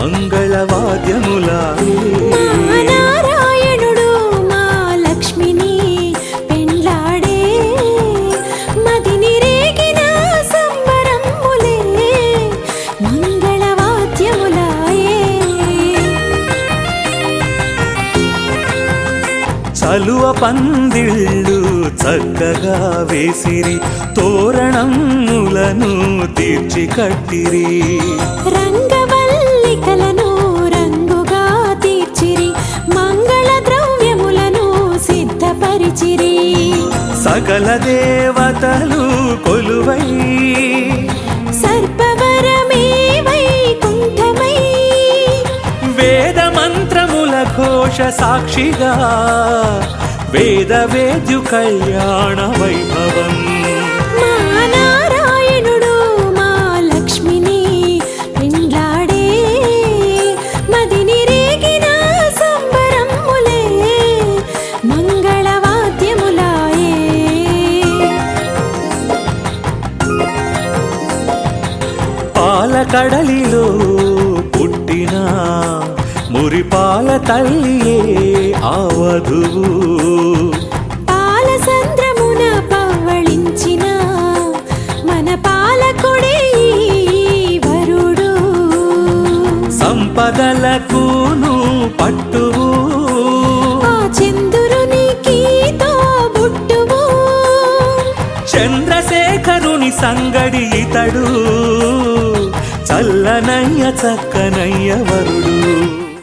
మంగళవాద్యములాయే నారాయణుడు మా లక్ష్మిని పెండ్లాడే మదిని రేగిన సంబరములే మంగళవాద్యములాయే చలువ పందిళ్ళు చక్కగా వేసిరి తోరణములను తీర్చి కట్టిరి రంగవల్లికలను రంగుగా తీర్చిరి మంగళ ద్రవ్యములను సిద్ధపరిచిరి సకల దేవతలు కొలువై సర్పవరమే వైకుంఠమై వేద మంత్రముల ఘోష సాక్షిగా వేద వేద్యు కళ్యాణ వైభవం మా నారాయణుడు మా లక్ష్మిని పెండ్లాడే మదిని రేగిన సంబరములే మంగళవాద్యములాయే పాలకడలిలో పుట్టిన మురిపాల తల్లియే ఆ వధువు పాల సంద్రమున పవ్వళించిన మన పాలకుడే ఈ వరుడు సంపదలకును పట్టువు ఆ చంద్రునికి తోబుట్టువు చంద్రశేఖరుని సంగడి ఇతడు చల్లనయ్య చక్కనయ్య వరుడు